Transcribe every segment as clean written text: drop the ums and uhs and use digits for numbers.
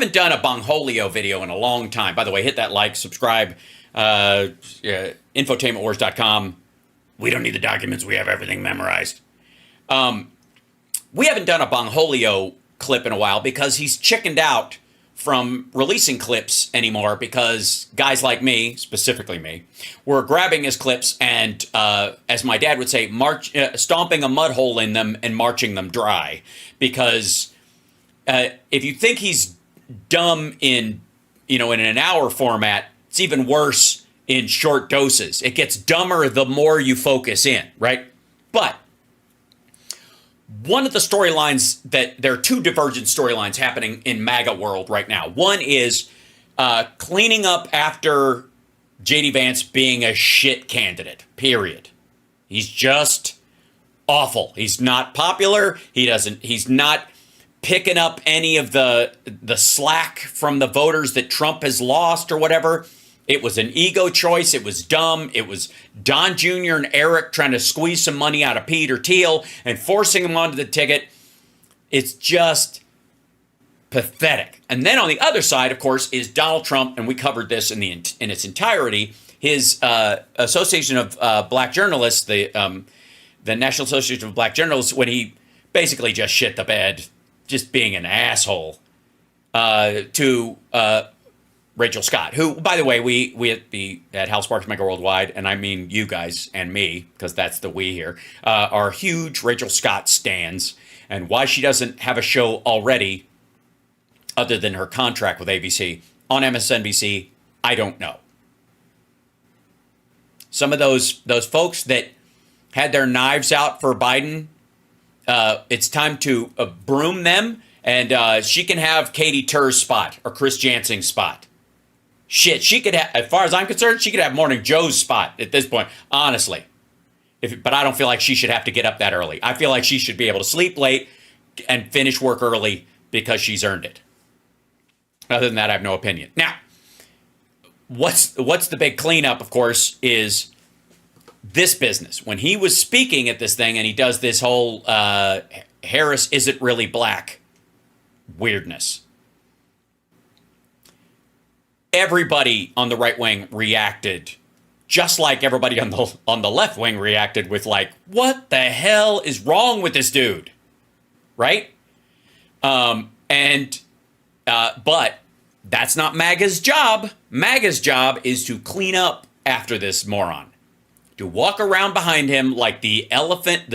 haven't done a Bongholio video in a long time. By the way, hit that like, subscribe, infotainmentwars.com. We don't need the documents. We have everything memorized. We haven't done a Bongholio clip in a while because he's chickened out from releasing clips anymore because guys like me, specifically me, were grabbing his clips and, as my dad would say, stomping a mud hole in them and marching them dry. Because if you think he's dumb in an hour format, it's even worse in short doses. It gets dumber the more you focus in, right? But one of the storylines there are two divergent storylines happening in MAGA world right now. One is cleaning up after J.D. Vance being a shit candidate, period. He's just awful. He's not popular. He's not picking up any of the slack from the voters that Trump has lost or whatever. It was an ego choice. It was dumb. It was Don Jr. and Eric trying to squeeze some money out of Peter Thiel and forcing him onto the ticket. It's just pathetic. And then on the other side, of course, is Donald Trump, and we covered this in its entirety. His Association of Black Journalists, the National Association of Black Journalists, when he basically just shit the bed, just being an asshole to Rachel Scott, who, by the way, we at Hal Sparks Mega Worldwide, and I mean you guys and me, because that's the we here, are huge Rachel Scott stans. And why she doesn't have a show already, other than her contract with ABC, on MSNBC, I don't know. Some of those folks that had their knives out for Biden, it's time to broom them, and she can have Katie Tur's spot or Chris Jansing's spot. Shit, she could have, as far as I'm concerned, she could have Morning Joe's spot at this point, honestly. But I don't feel like she should have to get up that early. I feel like she should be able to sleep late and finish work early because she's earned it. Other than that, I have no opinion. Now, what's the big cleanup, of course, is this business. When he was speaking at this thing and he does this whole Harris isn't really black weirdness. Everybody on the right wing reacted just like everybody on the left wing reacted with like, what the hell is wrong with this dude? Right? But that's not MAGA's job. MAGA's job is to clean up after this moron. To walk around behind him like the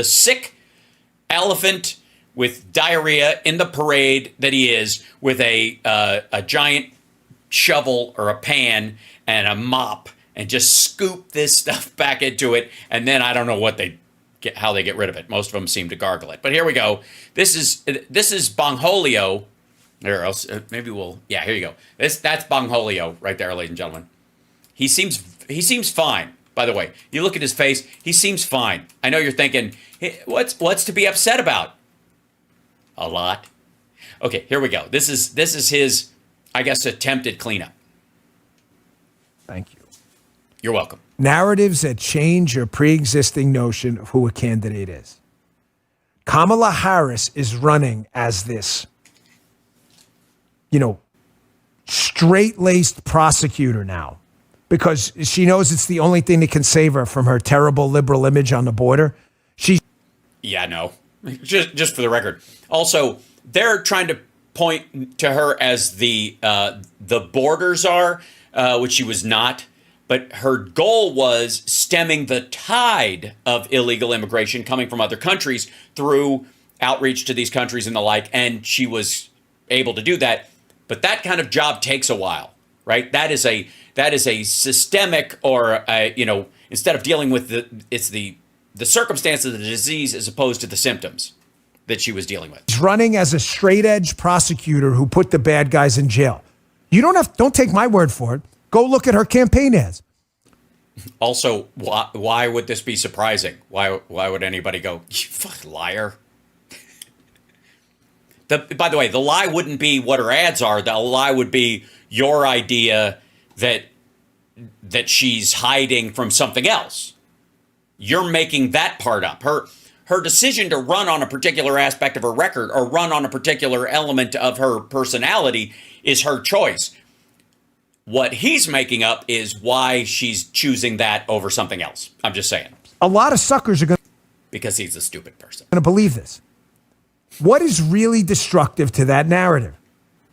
sick elephant with diarrhea in the parade that he is, with a giant shovel or a pan and a mop, and just scoop this stuff back into it. And then I don't know how they get rid of it. Most of them seem to gargle it. But here we go. This is Bongholio. Here you go. That's Bongholio right there, ladies and gentlemen. He seems fine. By the way, you look at his face, he seems fine. I know you're thinking, hey, what's to be upset about? A lot. Okay, here we go. This is his, I guess, attempted cleanup. Thank you. You're welcome. Narratives that change your pre-existing notion of who a candidate is. Kamala Harris is running as this, straight-laced prosecutor now, because she knows it's the only thing that can save her from her terrible liberal image on the border. Yeah, no. Just for the record. Also, they're trying to point to her as the border czar, which she was not. But her goal was stemming the tide of illegal immigration coming from other countries through outreach to these countries and the like. And she was able to do that. But that kind of job takes a while, right? That is a systemic, or instead of dealing with the circumstance of the disease as opposed to the symptoms that she was dealing with. She's running as a straight edge prosecutor who put the bad guys in jail. You don't take my word for it. Go look at her campaign ads. Also, why would this be surprising? Why would anybody go, you fucking liar? By the way, the lie wouldn't be what her ads are. The lie would be your idea that she's hiding from something else. You're making that part up. Her decision to run on a particular aspect of her record or run on a particular element of her personality is her choice. What he's making up is why she's choosing that over something else. I'm just saying. A lot of suckers are going Because he's a stupid person. to believe this. What is really destructive to that narrative?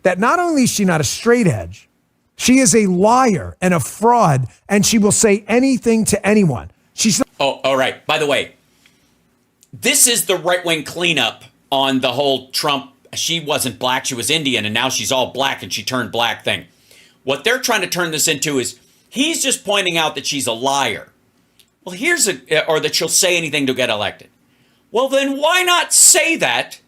That not only is she not a straight edge, she is a liar and a fraud, and she will say anything to anyone. She's not- Oh, all right. By the way, this is the right-wing cleanup on the whole Trump, she wasn't black, she was Indian, and now she's all black and she turned black thing. What they're trying to turn this into is he's just pointing out that she's a liar. Well, or that she'll say anything to get elected. Well, then why not say that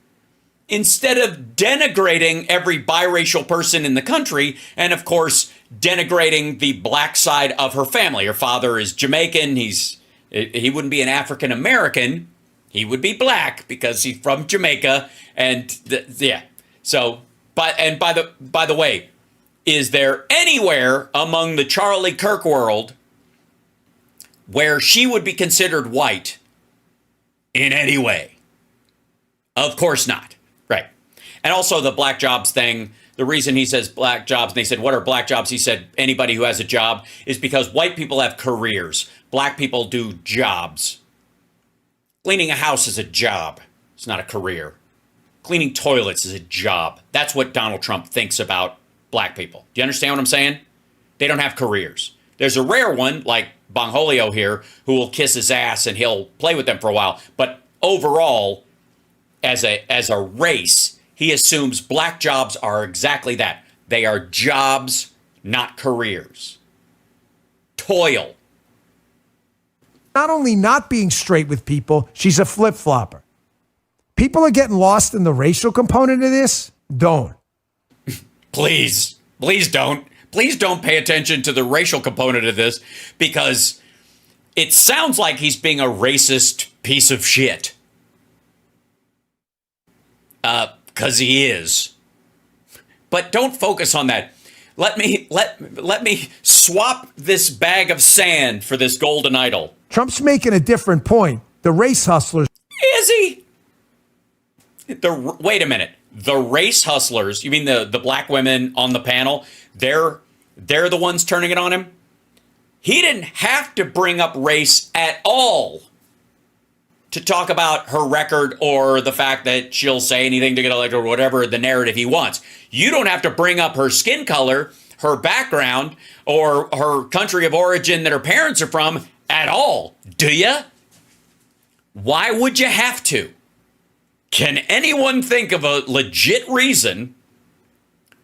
instead of denigrating every biracial person in the country and, of course, denigrating the black side of her family? Her father is Jamaican. He wouldn't be an African American. He would be black because he's from Jamaica. And yeah. So, by the way, is there anywhere among the Charlie Kirk world where she would be considered white in any way? Of course not. Right. And also the black jobs thing, the reason he says black jobs, and they said, what are black jobs? He said, anybody who has a job, is because white people have careers. Black people do jobs. Cleaning a house is a job. It's not a career. Cleaning toilets is a job. That's what Donald Trump thinks about black people. Do you understand what I'm saying? They don't have careers. There's a rare one, like Bongino here, who will kiss his ass and he'll play with them for a while. But overall, as a race, he assumes black jobs are exactly that. They are jobs, not careers. Toil. not only not being straight with people, she's a flip-flopper. People are getting lost in the racial component of this. Don't. Please don't. Please don't pay attention to the racial component of this, because it sounds like he's being a racist piece of shit. Because he is. But don't focus on that. Let me swap this bag of sand for this golden idol. Trump's making a different point. The race hustlers. Is he? Wait a minute. The race hustlers, you mean the black women on the panel, they're the ones turning it on him? He didn't have to bring up race at all to talk about her record or the fact that she'll say anything to get elected or whatever the narrative he wants. You don't have to bring up her skin color, her background, or her country of origin that her parents are from at all, do you? Why would you have to? Can anyone think of a legit reason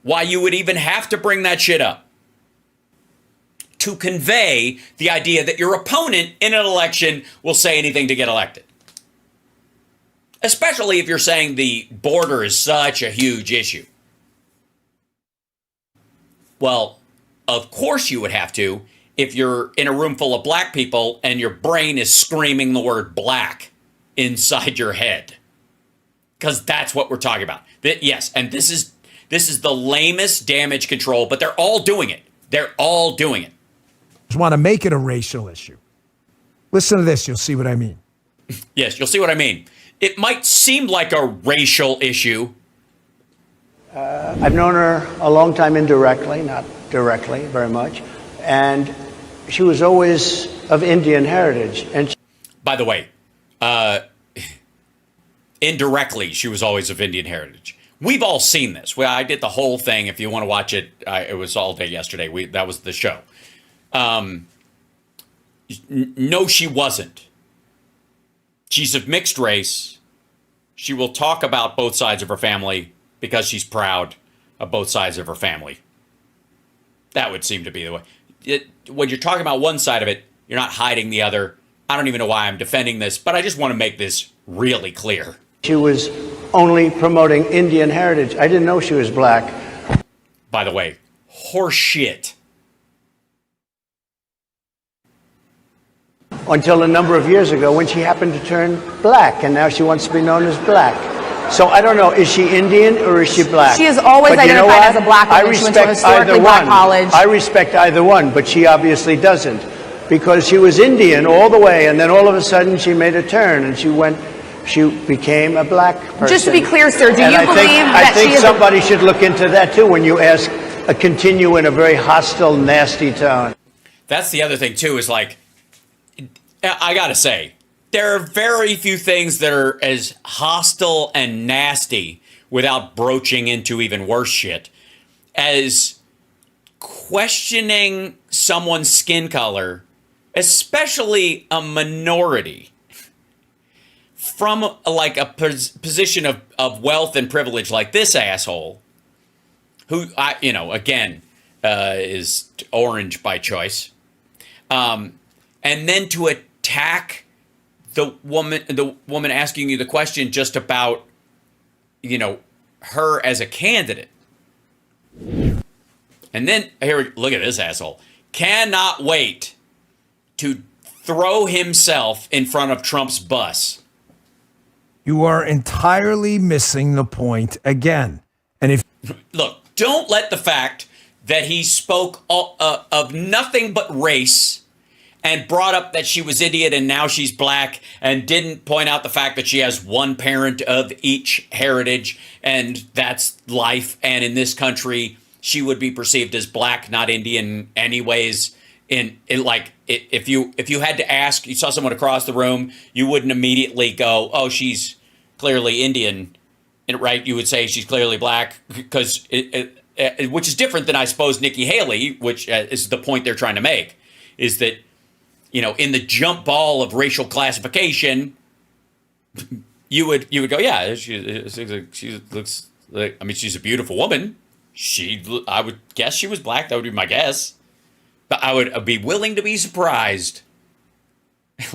why you would even have to bring that shit up? To convey the idea that your opponent in an election will say anything to get elected. Especially if you're saying the border is such a huge issue. Well, of course you would have to if you're in a room full of black people and your brain is screaming the word black inside your head. Because that's what we're talking about. Yes, and this is the lamest damage control, but they're all doing it. They're all doing it. Want to make it a racial issue. Listen to this, you'll see what I mean. Yes, you'll see what I mean. It might seem like a racial issue. I've known her a long time indirectly, not directly very much, and she was always of Indian heritage. And by the way, indirectly, she was always of Indian heritage. We've all seen this. Well, I did the whole thing. If you want to watch it, it was all day yesterday. That was the show. No, she wasn't. She's of mixed race. She will talk about both sides of her family because she's proud of both sides of her family. That would seem to be the way. When you're talking about one side of it, you're not hiding the other. I don't even know why I'm defending this, but I just want to make this really clear. She was only promoting Indian heritage. I didn't know she was black. By the way, horseshit. Until a number of years ago when she happened to turn black, and now she wants to be known as black. So I don't know, is she Indian or is she black? She is always identified as a black woman. She went to a historically black college. I respect either one, but she obviously doesn't, because she was Indian all the way, and then all of a sudden she made a turn and she went she became a black person. Just to be clear, sir, do And you I believe think, that I think she is somebody should look into that too when you ask, continue in a very hostile, nasty tone. That's the other thing too, is like, I gotta say, there are very few things that are as hostile and nasty without broaching into even worse shit as questioning someone's skin color, especially a minority, from like a position of wealth and privilege like this asshole, who, again, is orange by choice. And then to attack the woman asking you the question just about, her as a candidate. And then, here, look at this asshole. Cannot wait to throw himself in front of Trump's bus. You are entirely missing the point again. And if look, don't let the fact that he spoke of nothing but race and brought up that she was Indian and now she's black, and didn't point out the fact that she has one parent of each heritage, and that's life. And in this country, she would be perceived as black, not Indian, anyways. If you had to ask, you saw someone across the room, you wouldn't immediately go, "Oh, she's clearly Indian," right? You would say she's clearly black, because which is different than, I suppose, Nikki Haley, which is the point they're trying to make, is that, in the jump ball of racial classification, you would go, yeah, she looks like, I mean, she's a beautiful woman. I would guess she was black. That would be my guess. But I would be willing to be surprised.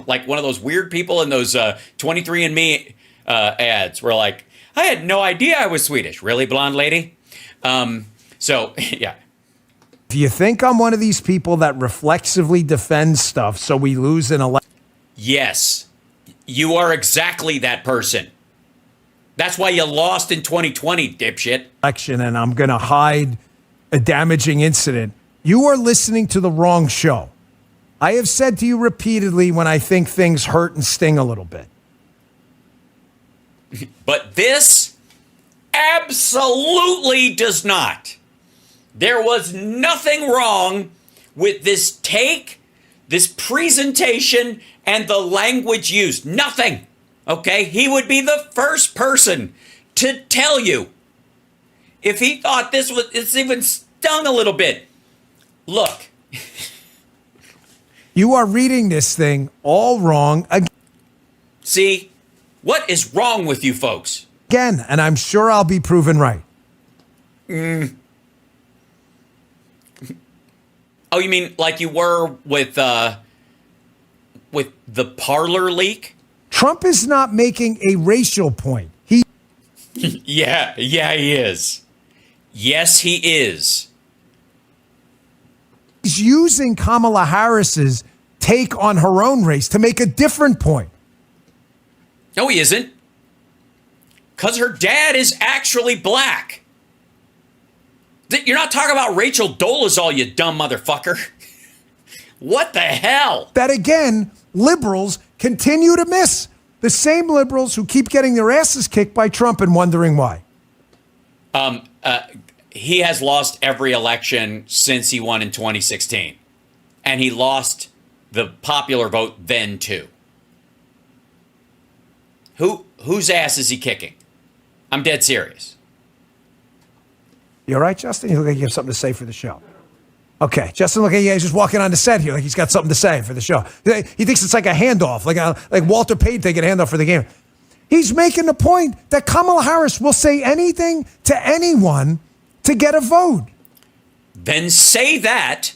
Like one of those weird people in those 23andMe ads where, like, I had no idea I was Swedish. Really, blonde lady? So, yeah. If you think I'm one of these people that reflexively defends stuff so we lose an election. Yes, you are exactly that person. That's why you lost in 2020, dipshit. And I'm going to hide a damaging incident. You are listening to the wrong show. I have said to you repeatedly when I think things hurt and sting a little bit. But this absolutely does not. There was nothing wrong with this take, this presentation, and the language used. Nothing. Okay? He would be the first person to tell you if he thought it's even stung a little bit. Look. You are reading this thing all wrong. See, what is wrong with you folks? Again, and I'm sure I'll be proven right. Oh, you mean like you were with the parlor leak? Trump is not making a racial point. Yeah, he is. Yes, he is. He's using Kamala Harris's take on her own race to make a different point. No, he isn't. Because her dad is actually black. You're not talking about Rachel Dolezal, you dumb motherfucker. What the hell? That, again, liberals continue to miss. The same liberals who keep getting their asses kicked by Trump and wondering why. He has lost every election since he won in 2016. And he lost the popular vote then, too. Whose ass is he kicking? I'm dead serious. You all right, Justin? You look like you have something to say for the show. Okay, Justin, look, he's just walking on the set here like he's got something to say for the show. He thinks it's like a handoff, like Walter Payton taking a handoff for the game. He's making the point that Kamala Harris will say anything to anyone to get a vote. Then say that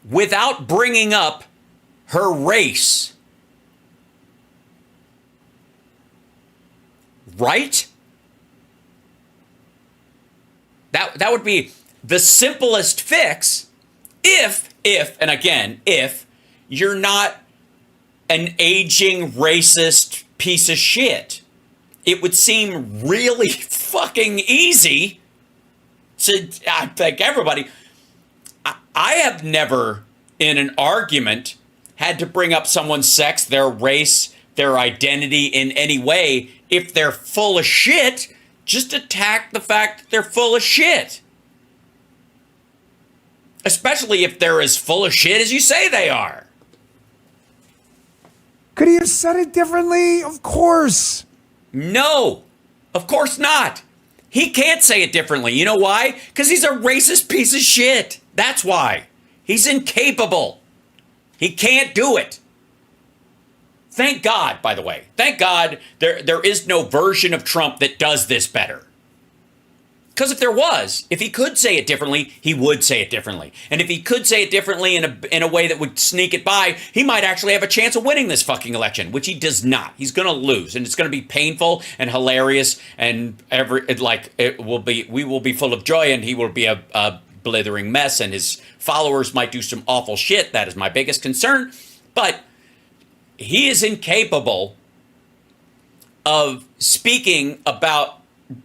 without bringing up her race. Right? That would be the simplest fix if you're not an aging racist piece of shit. It would seem really fucking easy to, I think, everybody. I have never in an argument had to bring up someone's sex, their race, their identity in any way. If they're full of shit, just attack the fact that they're full of shit. Especially if they're as full of shit as you say they are. Could he have said it differently? Of course. No, of course not. He can't say it differently. You know why? Because he's a racist piece of shit. That's why. He's incapable. He can't do it. Thank God, by the way. Thank God there is no version of Trump that does this better. Because if there was, if he could say it differently, he would say it differently. And if he could say it differently in a way that would sneak it by, he might actually have a chance of winning this fucking election, which he does not. He's going to lose, and it's going to be painful and hilarious, and we will be full of joy, and he will be a blithering mess, and his followers might do some awful shit. That is my biggest concern. But he is incapable of speaking about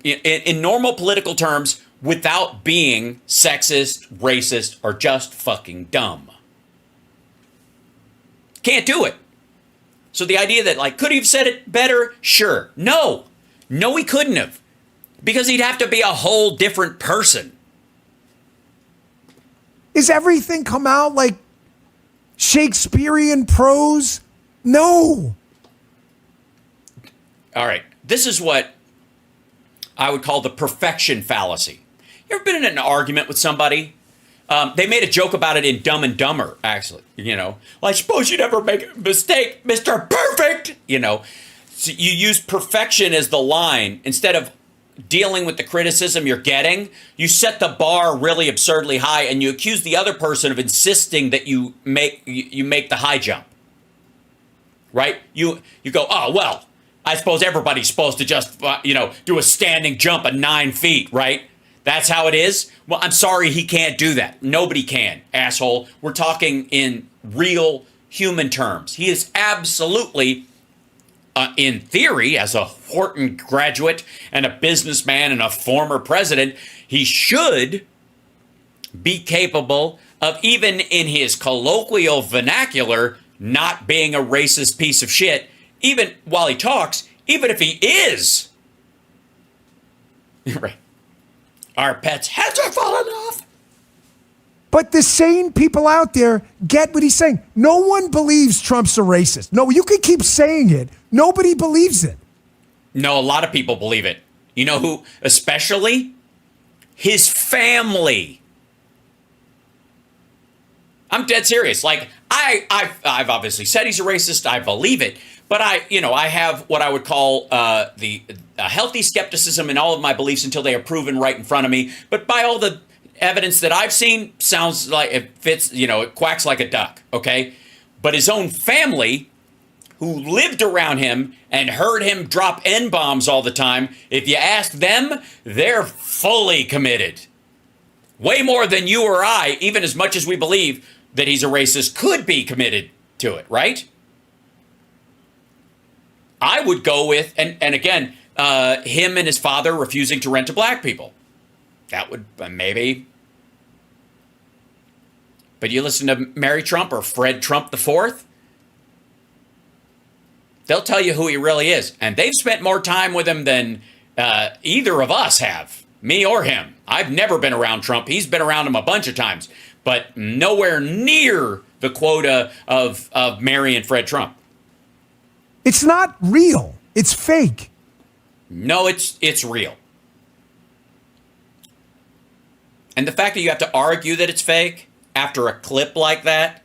in normal political terms without being sexist, racist, or just fucking dumb. Can't do it. So the idea that, like, could he have said it better? Sure. No, he couldn't have. Because he'd have to be a whole different person. Is everything come out like Shakespearean prose? No. All right. This is what I would call the perfection fallacy. You ever been in an argument with somebody? They made a joke about it in Dumb and Dumber, actually. Well, I suppose you never make a mistake, Mr. Perfect. So you use perfection as the line. Instead of dealing with the criticism you're getting, you set the bar really absurdly high, and you accuse the other person of insisting that you make the high jump. Right? You go, oh, well, I suppose everybody's supposed to just, do a standing jump of 9 feet, right? That's how it is? Well, I'm sorry, he can't do that. Nobody can, asshole. We're talking in real human terms. He is absolutely, in theory, as a Wharton graduate and a businessman and a former president, he should be capable of, even in his colloquial vernacular, not being a racist piece of shit. Even while he talks, even if he is. Right. Our pets' heads are falling off. But the sane people out there get what he's saying. No one believes Trump's a racist. No, you could keep saying it. Nobody believes it. No, a lot of people believe it. You know who? Especially his family. I'm dead serious. Like, I've obviously said he's a racist. I believe it. But I have what I would call a healthy skepticism in all of my beliefs until they are proven right in front of me. But by all the evidence that I've seen, sounds like it fits, it quacks like a duck, okay? But his own family, who lived around him and heard him drop N-bombs all the time, if you ask them, they're fully committed. Way more than you or I, even as much as we believe that he's a racist, could be committed to it, right? I would go with, and again, him and his father refusing to rent to black people. That would maybe. But you listen to Mary Trump or Fred Trump IV, they'll tell you who he really is. And they've spent more time with him than either of us have, me or him. I've never been around Trump. He's been around him a bunch of times, but nowhere near the quota of Mary and Fred Trump. It's not real. It's fake. No, it's real. And the fact that you have to argue that it's fake after a clip like that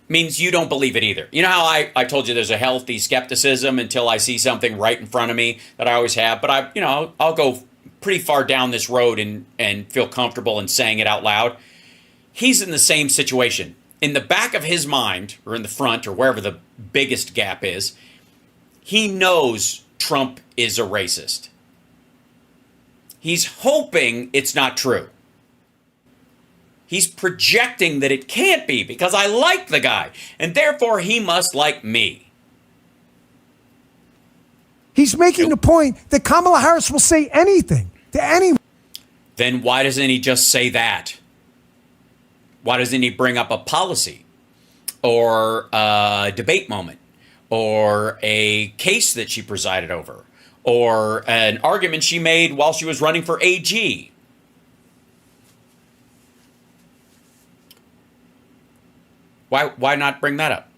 means you don't believe it either. You know how I told you there's a healthy skepticism until I see something right in front of me that I always have, but I'll go pretty far down this road and feel comfortable in saying it out loud. He's in the same situation. In the back of his mind, or in the front, or wherever the biggest gap is, he knows Trump is a racist. He's hoping it's not true. He's projecting that it can't be because I like the guy, and therefore he must like me. He's making the point that Kamala Harris will say anything to anyone. Then why doesn't he just say that? Why doesn't he bring up a policy or a debate moment or a case that she presided over, or an argument she made while she was running for AG. Why not bring that up?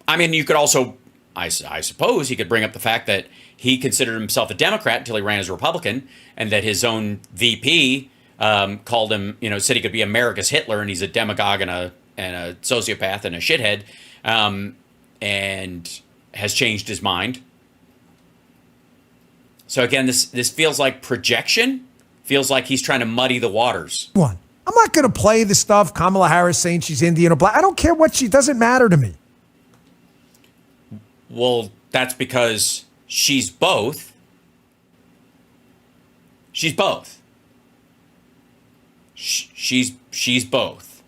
I mean, you could also, I suppose, he could bring up the fact that he considered himself a Democrat until he ran as a Republican, and that his own VP called him, said he could be America's Hitler, and he's a demagogue and a sociopath and a shithead, and has changed his mind. So again, this feels like projection. Feels like he's trying to muddy the waters. One. I'm not going to play the stuff Kamala Harris saying she's Indian or black. I don't care what doesn't matter to me. Well, that's because she's both. She's both. She's both.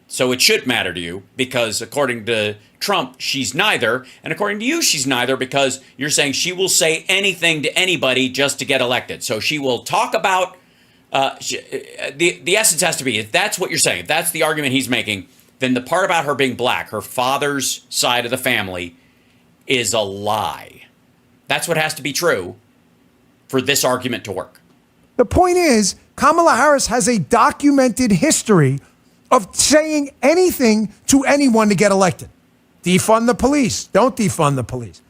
So it should matter to you because according to Trump, she's neither. And according to you, she's neither because you're saying she will say anything to anybody just to get elected. So she will talk about, the essence has to be, if that's what you're saying, if that's the argument he's making, then the part about her being black, her father's side of the family, is a lie. That's what has to be true for this argument to work. The point is, Kamala Harris has a documented history of saying anything to anyone to get elected. Defund the police. Don't defund the police.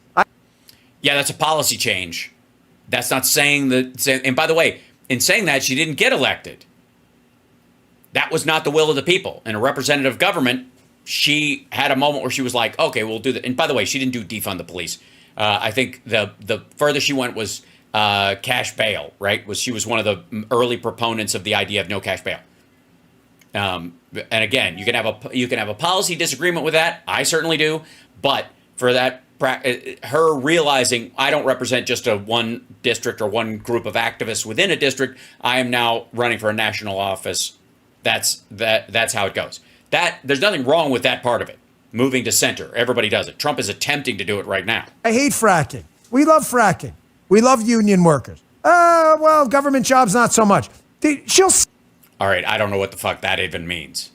Yeah, that's a policy change. That's not saying that. And by the way, in saying that, she didn't get elected. That was not the will of the people. In a representative government, she had a moment where she was like, okay, we'll do that. And by the way, she didn't do defund the police. I think the further she went was cash bail, right? She was one of the early proponents of the idea of no cash bail. And again, you can have a policy disagreement with that. I certainly do. But for that, her realizing I don't represent just a one district or one group of activists within a district. I am now running for a national office. That's how it goes. There's nothing wrong with that part of it. Moving to center. Everybody does it. Trump is attempting to do it right now. I hate fracking. We love fracking. We love union workers. Well, government jobs, not so much. All right, I don't know what the fuck that even means.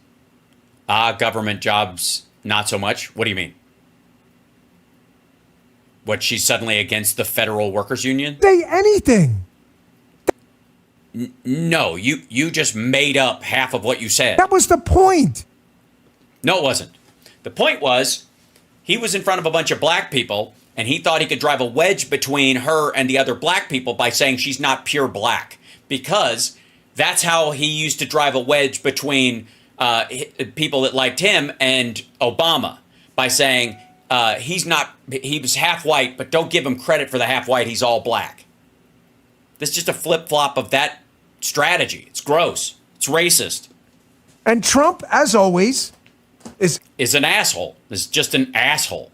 Government jobs, not so much? What do you mean? What, she's suddenly against the Federal Workers Union? Say anything. No, you just made up half of what you said. That was the point. No, it wasn't. The point was, he was in front of a bunch of black people, and he thought he could drive a wedge between her and the other black people by saying she's not pure black. Because that's how he used to drive a wedge between people that liked him and Obama, by saying he was half white, but don't give him credit for the half white, he's all black. This is just a flip-flop of that strategy. It's gross. It's racist. And Trump, as always, is an asshole. Is just an asshole.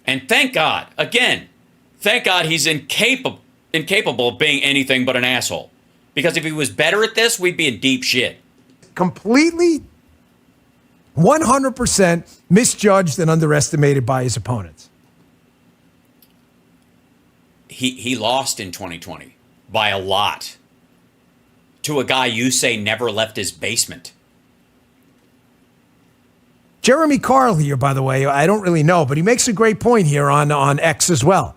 And thank God, again, thank God he's incapable of being anything but an asshole. Because if he was better at this, we'd be in deep shit. Completely, 100% misjudged and underestimated by his opponents. He lost in 2020 by a lot to a guy you say never left his basement. Jeremy Carl here, by the way, I don't really know, but he makes a great point here on X as well.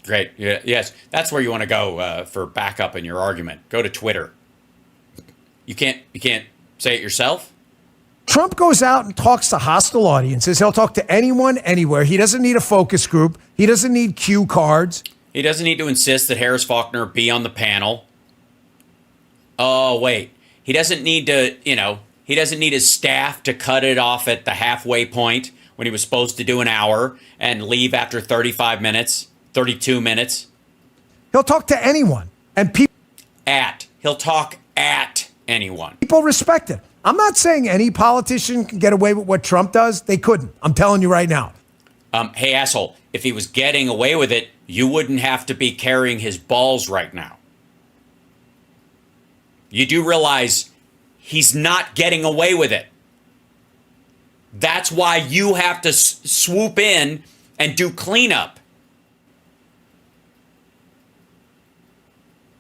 Great. Yeah, yes, that's where you want to go for backup in your argument. Go to Twitter. You can't say it yourself? Trump goes out and talks to hostile audiences. He'll talk to anyone, anywhere. He doesn't need a focus group. He doesn't need cue cards. He doesn't need to insist that Harris Faulkner be on the panel. Oh, wait. He doesn't need to, he doesn't need his staff to cut it off at the halfway point when he was supposed to do an hour and leave after 35 minutes, 32 minutes. He'll talk to anyone. And He'll talk at anyone. People respect it. I'm not saying any politician can get away with what Trump does. They couldn't. I'm telling you right now. Hey, asshole, if he was getting away with it, you wouldn't have to be carrying his balls right now. You do realize he's not getting away with it. That's why you have to swoop in and do cleanup.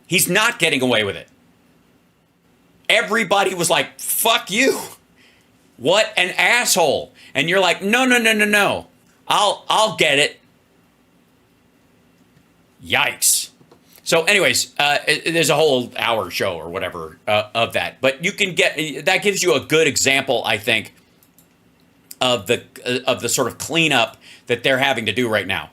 He's not getting away with it. Everybody was like, fuck you. What an asshole. And you're like, no, no, no, no, no. I'll get it. Yikes. So anyways, there's a whole hour show or whatever of that. But you can get, that gives you a good example, I think, of the sort of cleanup that they're having to do right now.